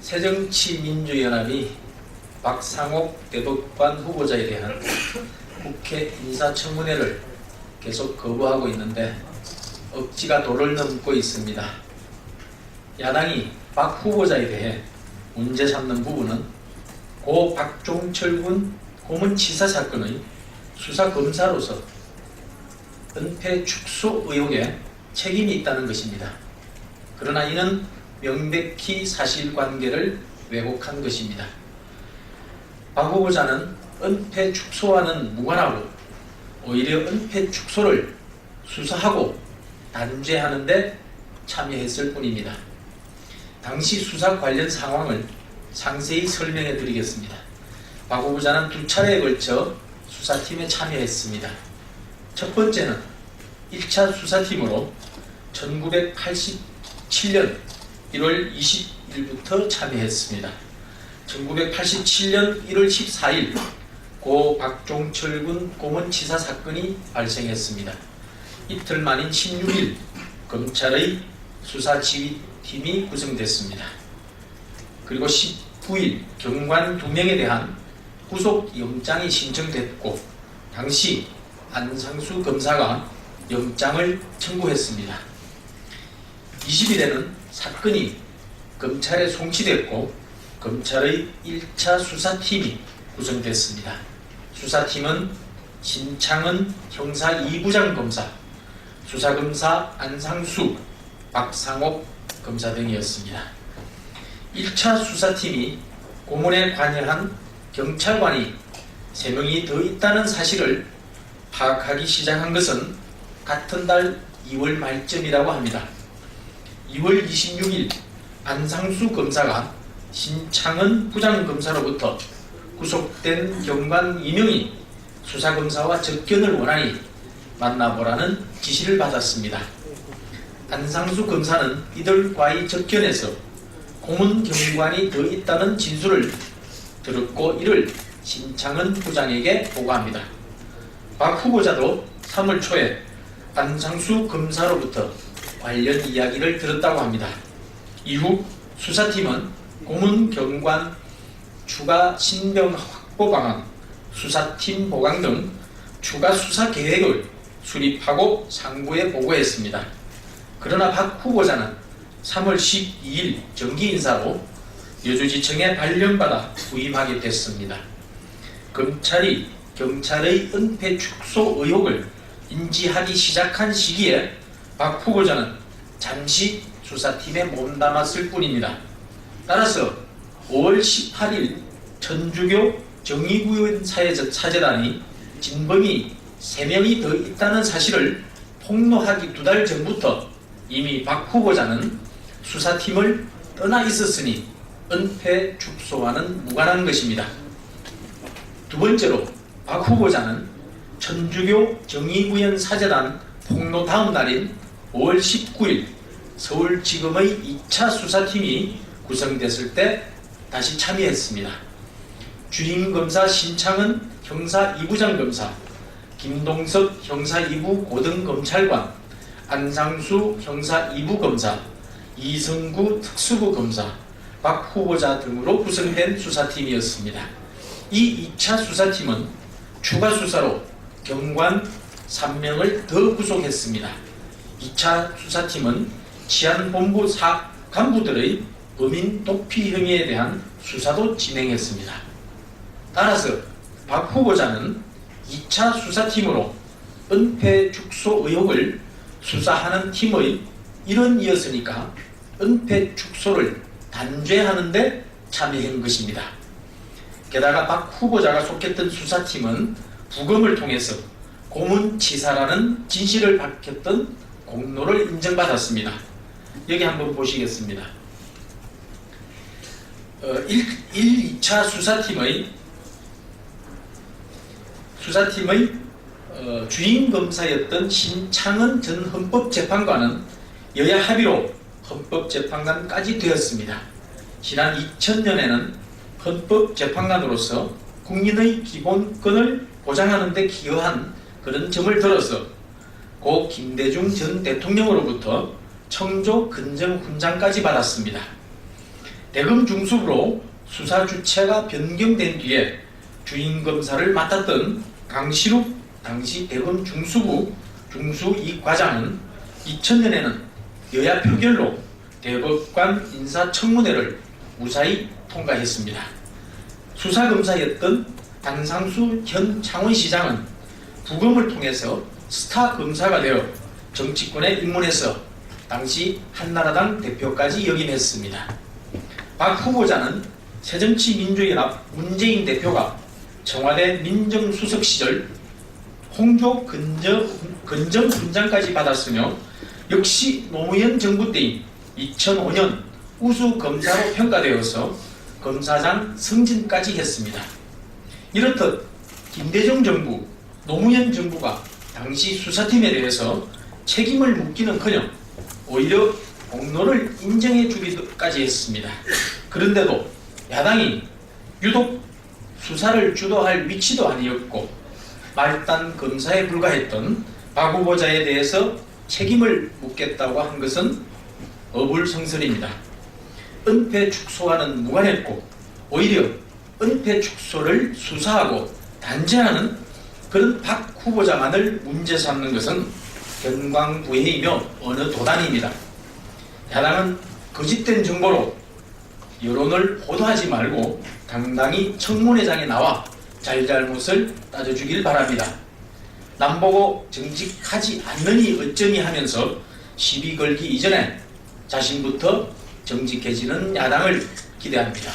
새정치민주연합이 박상옥 대법관 후보자에 대한 국회 인사청문회를 계속 거부하고 있는데 억지가 도를 넘고 있습니다. 야당이 박 후보자에 대해 문제 삼는 부분은 고 박종철 군 고문치사 사건의 수사검사로서 은폐 축소 의혹에 책임이 있다는 것입니다. 그러나 이는 명백히 사실관계를 왜곡한 것입니다. 박 후보자는 은폐 축소와는 무관하고 오히려 은폐 축소를 수사하고 단죄하는 데 참여했을 뿐입니다. 당시 수사 관련 상황을 상세히 설명해 드리겠습니다. 박 후보자는 두 차례에 걸쳐 수사팀에 참여했습니다. 첫 번째는 1차 수사팀으로 1987년 1월 20일부터 참여했습니다. 1987년 1월 14일 고 박종철 군 고문치사 사건이 발생했습니다. 이틀 만인 16일 검찰의 수사지휘팀이 구성됐습니다. 그리고 19일 경관 2명에 대한 구속영장이 신청됐고 당시 안상수 검사가 영장을 청구했습니다. 20일에는 사건이 검찰에 송치됐고 검찰의 1차 수사팀이 구성됐습니다. 수사팀은 신창은 형사 2부장 검사, 수사검사 안상수, 박상옥 검사 등이었습니다. 1차 수사팀이 고문에 관여한 경찰관이 3명이 더 있다는 사실을 파악하기 시작한 것은 같은 달 2월 말쯤이라고 합니다. 2월 26일 안상수 검사가 신창은 부장검사로부터 구속된 경관 2명이 수사검사와 접견을 원하니 만나보라는 지시를 받았습니다. 안상수 검사는 이들과의 접견에서 고문 경관이 더 있다는 진술을 들었고 이를 신창은 부장에게 보고합니다. 박 후보자도 3월 초에 안상수 검사로부터 관련 이야기를 들었다고 합니다. 이후 수사팀은 고문 경관 추가 신병 확보 방안, 수사팀 보강 등 추가 수사 계획을 수립하고 상부에 보고했습니다. 그러나 박 후보자는 3월 12일 정기 인사로 여주지청에 발령받아 부임하게 됐습니다. 검찰이 경찰의 은폐 축소 의혹을 인지하기 시작한 시기에 박 후보자는 잠시 수사팀에 몸담았을 뿐입니다. 따라서 5월 18일 천주교 정의구현 사제단이 진범이 3명이 더 있다는 사실을 폭로하기 2달 전부터 이미 박 후보자는 수사팀을 떠나 있었으니 은폐 축소와는 무관한 것입니다. 두 번째로 박 후보자는 천주교 정의구현 사제단 폭로 다음 날인 5월 19일 서울지검의 2차 수사팀이 구성됐을 때 다시 참여했습니다. 주임검사 신창은 형사 2부장 검사, 김동석 형사 2부 고등검찰관, 안상수 형사 2부 검사, 이성구 특수부 검사, 박 후보자 등으로 구성된 수사팀이었습니다. 이 2차 수사팀은 추가 수사로 경관 3명을 더 구속했습니다. 2차 수사팀은 치안본부 간부들의 범인 도피 행위에 대한 수사도 진행했습니다. 따라서 박 후보자는 2차 수사팀으로 은폐 축소 의혹을 수사하는 팀의 일원이었으니까 은폐 축소를 단죄하는 데 참여한 것입니다. 게다가 박 후보자가 속했던 수사팀은 부검을 통해서 고문치사라는 진실을 밝혔던 공로를 인정받았습니다. 여기 한번 보시겠습니다. 2차 수사팀의 주임검사였던 신창은 전 헌법재판관은 여야 합의로 헌법재판관까지 되었습니다. 지난 2000년에는 헌법재판관으로서 국민의 기본권을 보장하는 데 기여한 그런 점을 들어서 고 김대중 전 대통령으로부터 청조 근정 훈장까지 받았습니다. 대검 중수부로 수사 주체가 변경된 뒤에 주임 검사를 맡았던 강신욱 당시 대검 중수부 중수 이 과장은 2000년에는 여야 표결로 대법관 인사청문회를 무사히 통과했습니다. 수사검사였던 한상수 현 창원시장은 부검을 통해서 스타 검사가 되어 정치권에 입문해서 당시 한나라당 대표까지 역임했습니다. 박 후보자는 새정치민주연합 문재인 대표가 청와대 민정수석 시절 홍조 건정훈장까지 받았으며 역시 노무현 정부 때인 2005년 우수검사로 평가되어서 검사장 승진까지 했습니다. 이렇듯 김대중 정부, 노무현 정부가 당시 수사팀에 대해서 책임을 묻기는커녕 오히려 공로를 인정해 주기까지 했습니다. 그런데도 야당이 유독 수사를 주도할 위치도 아니었고 말단 검사에 불과했던 박 후보자에 대해서 책임을 묻겠다고 한 것은 어불성설입니다. 은폐 축소와는 무관했고 오히려 은폐 축소를 수사하고 단죄하는 그런 박 후보자만을 문제 삼는 것은 견광부회이며 어느 도단입니다. 야당은 거짓된 정보로 여론을 호도하지 말고 당당히 청문회장에 나와 잘잘못을 따져주길 바랍니다. 남보고 정직하지 않느니 어쩌니 하면서 시비 걸기 이전에 자신부터 정직해지는 야당을 기대합니다.